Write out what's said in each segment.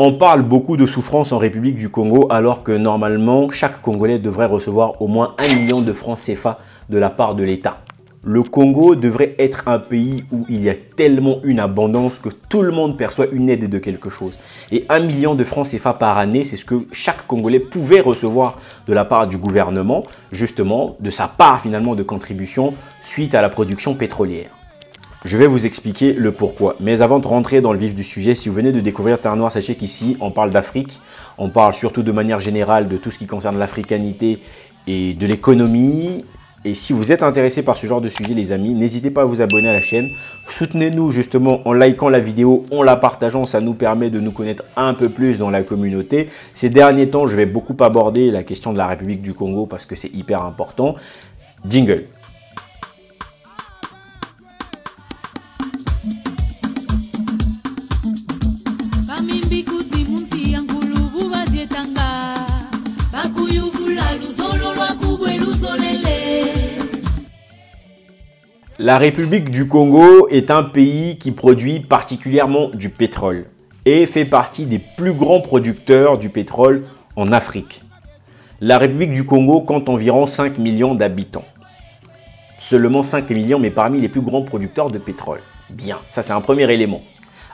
On parle beaucoup de souffrance en République du Congo alors que normalement, chaque Congolais devrait recevoir au moins 1 million de francs CFA de la part de l'État. Le Congo devrait être un pays où il y a tellement une abondance que tout le monde perçoit une aide de quelque chose. Et 1 million de francs CFA par année, c'est ce que chaque Congolais pouvait recevoir de la part du gouvernement, justement, de sa part finalement de contribution suite à la production pétrolière. Je vais vous expliquer le pourquoi. Mais avant de rentrer dans le vif du sujet, si vous venez de découvrir Terre Noire, sachez qu'ici, on parle d'Afrique. On parle surtout de manière générale de tout ce qui concerne l'africanité et de l'économie. Et si vous êtes intéressé par ce genre de sujet, les amis, n'hésitez pas à vous abonner à la chaîne. Soutenez-nous justement en likant la vidéo, en la partageant. Ça nous permet de nous connaître un peu plus dans la communauté. Ces derniers temps, je vais beaucoup aborder la question de la République du Congo parce que c'est hyper important. Jingle. La République du Congo est un pays qui produit particulièrement du pétrole et fait partie des plus grands producteurs du pétrole en Afrique. La République du Congo compte environ 5 millions d'habitants. Seulement 5 millions, mais parmi les plus grands producteurs de pétrole. Bien, ça c'est un premier élément.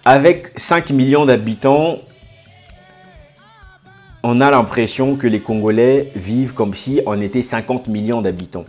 Avec 5 millions d'habitants, on a l'impression que les Congolais vivent comme si on était 50 millions d'habitants.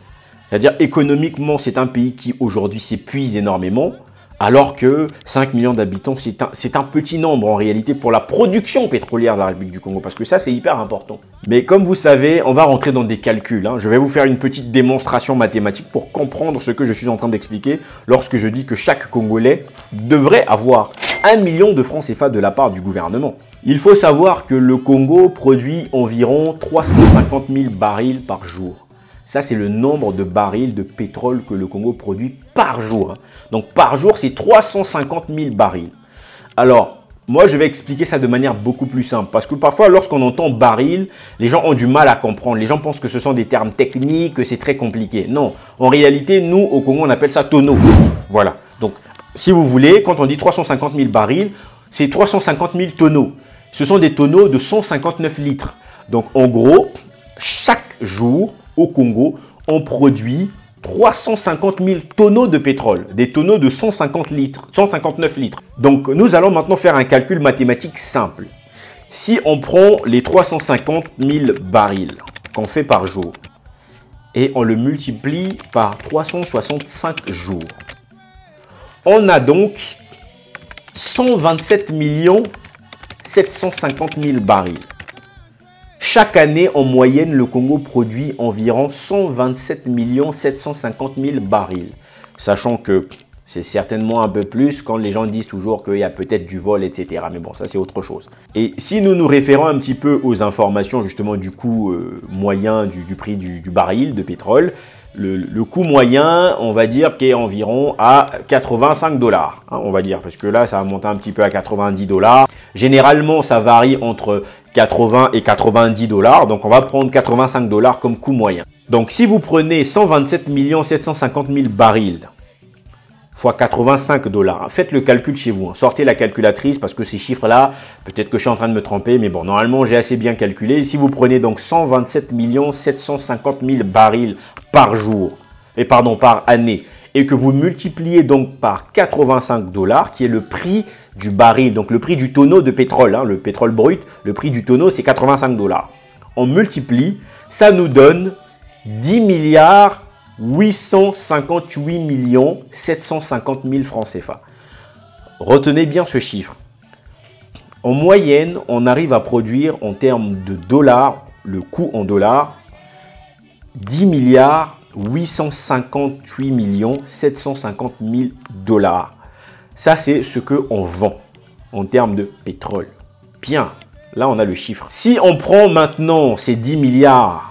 C'est-à-dire économiquement, c'est un pays qui aujourd'hui s'épuise énormément, alors que 5 millions d'habitants, c'est un petit nombre en réalité pour la production pétrolière de la République du Congo, parce que ça, c'est hyper important. Mais comme vous savez, on va rentrer dans des calculs. Je vais vous faire une petite démonstration mathématique pour comprendre ce que je suis en train d'expliquer lorsque je dis que chaque Congolais devrait avoir 1 million de francs CFA de la part du gouvernement. Il faut savoir que le Congo produit environ 350 000 barils par jour. Ça, c'est le nombre de barils de pétrole que le Congo produit par jour. Donc, par jour, c'est 350 000 barils. Alors, moi, je vais expliquer ça de manière beaucoup plus simple. Parce que parfois, lorsqu'on entend baril, les gens ont du mal à comprendre. Les gens pensent que ce sont des termes techniques, que c'est très compliqué. Non, en réalité, nous, au Congo, on appelle ça tonneau. Voilà. Donc, si vous voulez, quand on dit 350 000 barils, c'est 350 000 tonneaux. Ce sont des tonneaux de 159 litres. Donc, en gros, chaque jour, au Congo, on produit 350 000 tonneaux de pétrole, des tonneaux de 159 litres. Donc, nous allons maintenant faire un calcul mathématique simple. Si on prend les 350 000 barils qu'on fait par jour et on le multiplie par 365 jours, on a donc 127 750 000 barils. Chaque année, en moyenne, le Congo produit environ 127 750 000 barils. Sachant que c'est certainement un peu plus quand les gens disent toujours qu'il y a peut-être du vol, etc. Mais bon, ça c'est autre chose. Et si nous nous référons un petit peu aux informations justement du coût moyen du prix du baril de pétrole, le coût moyen, on va dire qu'il est environ à 85 $, on va dire, parce que là, ça va monter un petit peu à 90 $. Généralement, ça varie entre 80 et 90 $, donc on va prendre 85 $ comme coût moyen. Donc, si vous prenez 127 750 000 barils fois 85 $, faites le calcul chez vous, sortez la calculatrice parce que ces chiffres-là, peut-être que je suis en train de me tromper, mais bon, normalement, j'ai assez bien calculé. Si vous prenez donc 127 750 000 barils par jour, par année, et que vous multipliez donc par 85 $, qui est le prix du baril, donc le prix du tonneau de pétrole, le pétrole brut, le prix du tonneau, c'est 85 $. On multiplie, ça nous donne 10 milliards 858 750 000 francs CFA. Retenez bien ce chiffre. En moyenne, on arrive à produire en termes de dollars, le coût en dollars, 10 milliards 858 750 000 $. Ça, c'est ce qu'on vend en termes de pétrole. Bien, là, on a le chiffre. Si on prend maintenant ces 10 milliards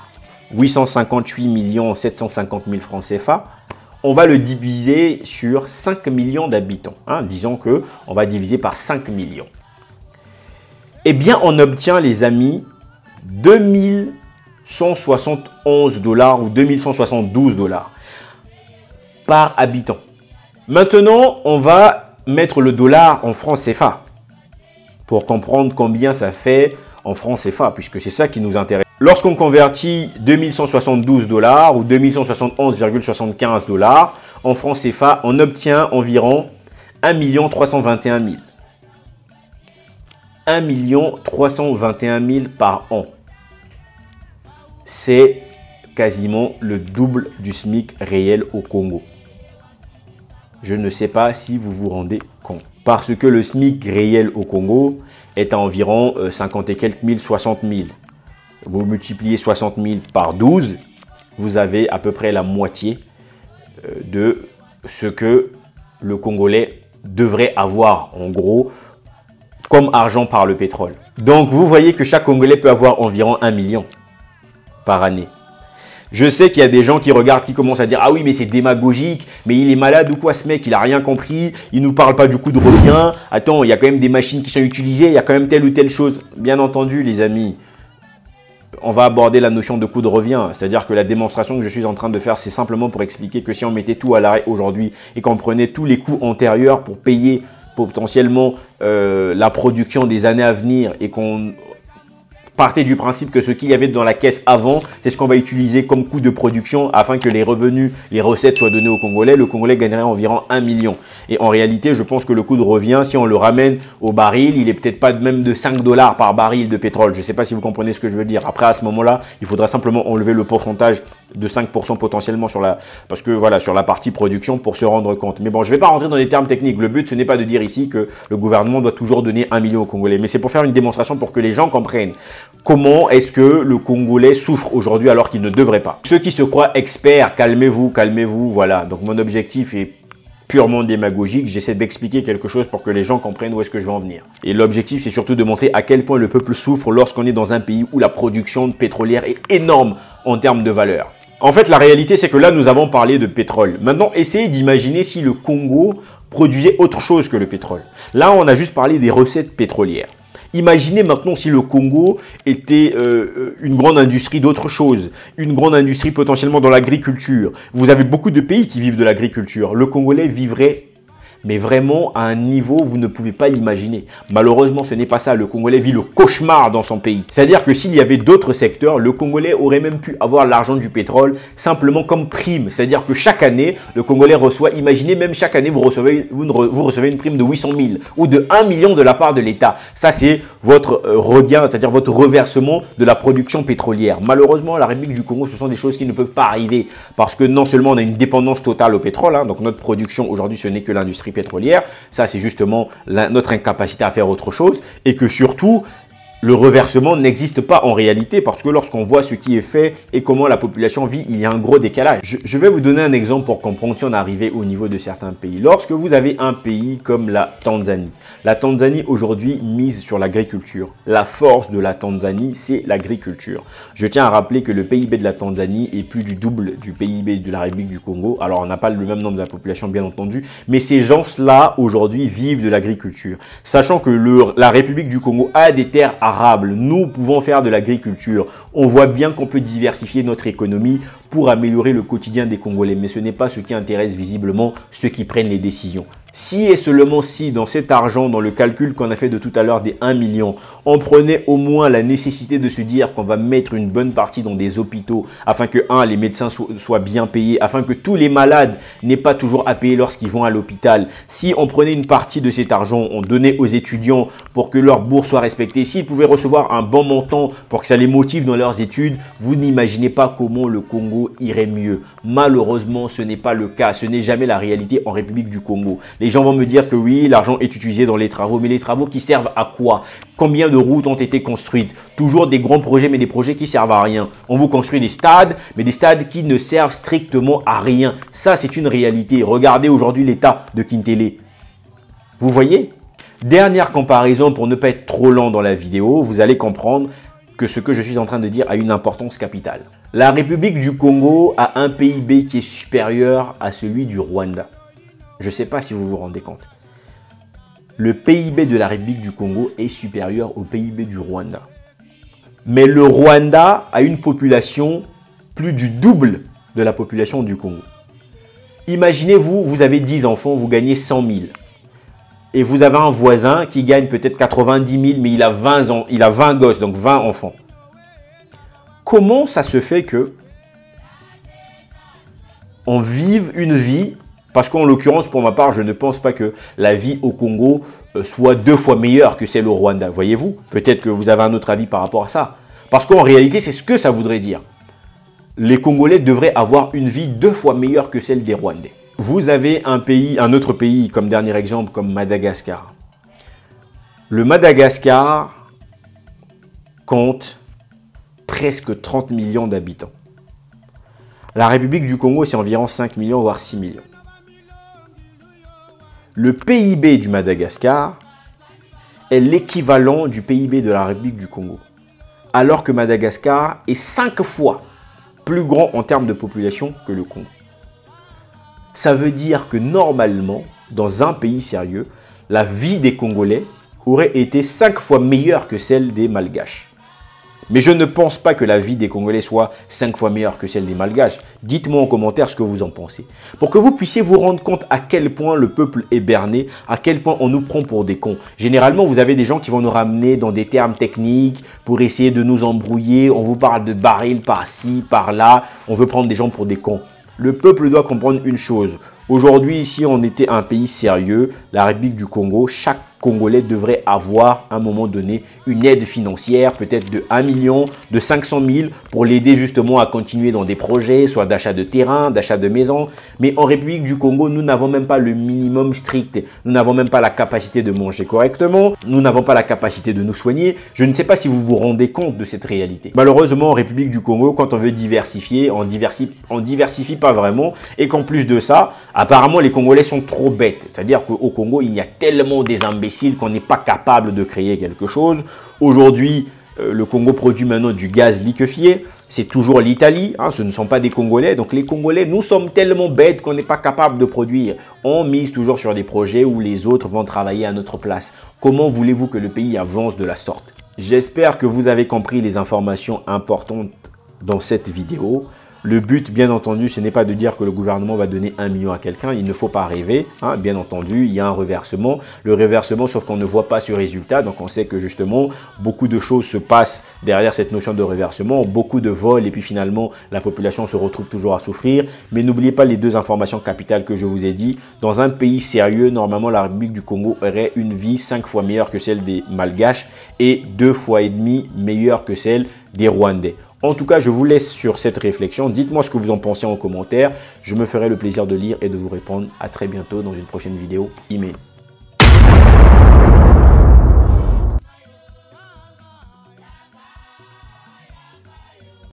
858 750 000 francs CFA, on va le diviser sur 5 millions d'habitants. Disons qu'on va diviser par 5 millions. Eh bien, on obtient, les amis, 2171 $ ou 2172 $ par habitant. Maintenant, on va mettre le dollar en francs CFA. pour comprendre combien ça fait en francs CFA, puisque c'est ça qui nous intéresse. Lorsqu'on convertit 2172 $ ou 2171,75 $ en francs CFA, on obtient environ 1 321 000. 1 321 000 par an. C'est quasiment le double du SMIC réel au Congo. Je ne sais pas si vous vous rendez compte. Parce que le SMIC réel au Congo est à environ 50 et quelques mille, 60 000. Vous multipliez 60 000 par 12, vous avez à peu près la moitié de ce que le Congolais devrait avoir, en gros, comme argent par le pétrole. Donc, vous voyez que chaque Congolais peut avoir environ 1 million par année. Je sais qu'il y a des gens qui regardent, qui commencent à dire « Ah oui, mais c'est démagogique, mais il est malade ou quoi ce mec, il n'a rien compris, il ne nous parle pas du coût de revient. Attends, il y a quand même des machines qui sont utilisées, il y a quand même telle ou telle chose. » Bien entendu, les amis, on va aborder la notion de coût de revient. C'est-à-dire que la démonstration que je suis en train de faire, c'est simplement pour expliquer que si on mettait tout à l'arrêt aujourd'hui et qu'on prenait tous les coûts antérieurs pour payer potentiellement la production des années à venir et qu'on partait du principe que ce qu'il y avait dans la caisse avant, c'est ce qu'on va utiliser comme coût de production afin que les revenus, les recettes soient données aux Congolais. Le Congolais gagnerait environ 1 million. Et en réalité, je pense que le coût de revient, si on le ramène au baril, il est peut-être pas même de 5 $ par baril de pétrole. Je ne sais pas si vous comprenez ce que je veux dire. Après, à ce moment-là, il faudra simplement enlever le pourcentage de 5% potentiellement sur la, parce que voilà, sur la partie production pour se rendre compte. Mais bon, je ne vais pas rentrer dans des termes techniques. Le but, ce n'est pas de dire ici que le gouvernement doit toujours donner 1 million aux Congolais, mais c'est pour faire une démonstration pour que les gens comprennent comment est-ce que le Congolais souffre aujourd'hui alors qu'il ne devrait pas. Ceux qui se croient experts, calmez-vous, calmez-vous, voilà. Donc mon objectif est purement démagogique, j'essaie d'expliquer quelque chose pour que les gens comprennent où est-ce que je veux en venir. Et l'objectif, c'est surtout de montrer à quel point le peuple souffre lorsqu'on est dans un pays où la production pétrolière est énorme en termes de valeur. En fait, la réalité, c'est que là, nous avons parlé de pétrole. Maintenant, essayez d'imaginer si le Congo produisait autre chose que le pétrole. Là, on a juste parlé des recettes pétrolières. Imaginez maintenant si le Congo était une grande industrie d'autre chose, une grande industrie potentiellement dans l'agriculture. Vous avez beaucoup de pays qui vivent de l'agriculture. Le Congolais vivrait, mais vraiment à un niveau vous ne pouvez pas imaginer. Malheureusement, ce n'est pas ça. Le Congolais vit le cauchemar dans son pays. C'est-à-dire que s'il y avait d'autres secteurs, le Congolais aurait même pu avoir l'argent du pétrole simplement comme prime. C'est-à-dire que chaque année, le Congolais reçoit, imaginez même chaque année, vous recevez une prime de 800 000 ou de 1 million de la part de l'État. Ça, c'est votre regain, c'est-à-dire votre reversement de la production pétrolière. Malheureusement, la République du Congo, ce sont des choses qui ne peuvent pas arriver parce que non seulement on a une dépendance totale au pétrole, hein, donc notre production aujourd'hui, ce n'est que l'industrie pétrolière, ça c'est justement notre incapacité à faire autre chose et que surtout le reversement n'existe pas en réalité parce que lorsqu'on voit ce qui est fait et comment la population vit, il y a un gros décalage. Je vais vous donner un exemple pour comprendre si on est arrivé au niveau de certains pays. Lorsque vous avez un pays comme la Tanzanie aujourd'hui mise sur l'agriculture. La force de la Tanzanie, c'est l'agriculture. Je tiens à rappeler que le PIB de la Tanzanie est plus du double du PIB de la République du Congo. Alors on n'a pas le même nombre de la population bien entendu, mais ces gens-là aujourd'hui vivent de l'agriculture. Sachant que la République du Congo a des terres arables, nous pouvons faire de l'agriculture. On voit bien qu'on peut diversifier notre économie pour améliorer le quotidien des Congolais. Mais ce n'est pas ce qui intéresse visiblement ceux qui prennent les décisions. Si et seulement si dans cet argent, dans le calcul qu'on a fait de tout à l'heure des 1 million, on prenait au moins la nécessité de se dire qu'on va mettre une bonne partie dans des hôpitaux afin que, les médecins soient bien payés, afin que tous les malades n'aient pas toujours à payer lorsqu'ils vont à l'hôpital. Si on prenait une partie de cet argent, on donnait aux étudiants pour que leur bourse soit respectée, s'ils pouvaient recevoir un bon montant pour que ça les motive dans leurs études, vous n'imaginez pas comment le Congo irait mieux. Malheureusement, ce n'est pas le cas. Ce n'est jamais la réalité en République du Congo. Les gens vont me dire que oui, l'argent est utilisé dans les travaux, mais les travaux qui servent à quoi? Combien de routes ont été construites? Toujours des grands projets, mais des projets qui servent à rien. On vous construit des stades, mais des stades qui ne servent strictement à rien. Ça, c'est une réalité. Regardez aujourd'hui l'état de Kintele. Vous voyez? Dernière comparaison pour ne pas être trop lent dans la vidéo, vous allez comprendre que ce que je suis en train de dire a une importance capitale. La République du Congo a un PIB qui est supérieur à celui du Rwanda. Je ne sais pas si vous vous rendez compte. Le PIB de la République du Congo est supérieur au PIB du Rwanda. Mais le Rwanda a une population plus du double de la population du Congo. Imaginez-vous, vous avez 10 enfants, vous gagnez 100 000. et vous avez un voisin qui gagne peut-être 90 000, mais il a 20 gosses, donc 20 enfants. Comment ça se fait que on vive une vie, parce qu'en l'occurrence, pour ma part, je ne pense pas que la vie au Congo soit 2 fois meilleure que celle au Rwanda, voyez-vous? Peut-être que vous avez un autre avis par rapport à ça. Parce qu'en réalité, c'est ce que ça voudrait dire. Les Congolais devraient avoir une vie 2 fois meilleure que celle des Rwandais. Vous avez un autre pays, comme dernier exemple, comme Madagascar. Le Madagascar compte presque 30 millions d'habitants. La République du Congo, c'est environ 5 millions, voire 6 millions. Le PIB du Madagascar est l'équivalent du PIB de la République du Congo. Alors que Madagascar est 5 fois plus grand en termes de population que le Congo. Ça veut dire que normalement, dans un pays sérieux, la vie des Congolais aurait été 5 fois meilleure que celle des Malgaches. Mais je ne pense pas que la vie des Congolais soit 5 fois meilleure que celle des Malgaches. Dites-moi en commentaire ce que vous en pensez. Pour que vous puissiez vous rendre compte à quel point le peuple est berné, à quel point on nous prend pour des cons. Généralement, vous avez des gens qui vont nous ramener dans des termes techniques pour essayer de nous embrouiller. On vous parle de baril par-ci, par-là. On veut prendre des gens pour des cons. Le peuple doit comprendre une chose. Aujourd'hui, si on était un pays sérieux, la République du Congo, chaque Congolais devrait avoir à un moment donné une aide financière, peut-être de 1 million, de 500 000 pour l'aider justement à continuer dans des projets, soit d'achat de terrain, d'achat de maison. Mais en République du Congo, nous n'avons même pas le minimum strict. Nous n'avons même pas la capacité de manger correctement. Nous n'avons pas la capacité de nous soigner. Je ne sais pas si vous vous rendez compte de cette réalité. Malheureusement, en République du Congo, quand on veut diversifier, on diversifie pas vraiment. Et qu'en plus de ça, apparemment, les Congolais sont trop bêtes. C'est-à-dire qu'au Congo, il y a tellement des imbéciles qu'on n'est pas capable de créer quelque chose. Aujourd'hui, le Congo produit maintenant du gaz liquéfié. C'est toujours l'Italie, hein, ce ne sont pas des Congolais. Donc les Congolais, nous sommes tellement bêtes qu'on n'est pas capable de produire. On mise toujours sur des projets où les autres vont travailler à notre place. Comment voulez-vous que le pays avance de la sorte? J'espère que vous avez compris les informations importantes dans cette vidéo. Le but, bien entendu, ce n'est pas de dire que le gouvernement va donner 1 million à quelqu'un. Il ne faut pas rêver. Hein. Bien entendu, il y a un reversement. Le reversement, sauf qu'on ne voit pas ce résultat. Donc, on sait que justement, beaucoup de choses se passent derrière cette notion de reversement. Beaucoup de vols et puis finalement, la population se retrouve toujours à souffrir. Mais n'oubliez pas les 2 informations capitales que je vous ai dit. Dans un pays sérieux, normalement, la République du Congo aurait une vie 5 fois meilleure que celle des Malgaches et 2 fois et demi meilleure que celle des Rwandais. En tout cas, je vous laisse sur cette réflexion. Dites-moi ce que vous en pensez en commentaire. Je me ferai le plaisir de lire et de vous répondre. À très bientôt dans une prochaine vidéo email.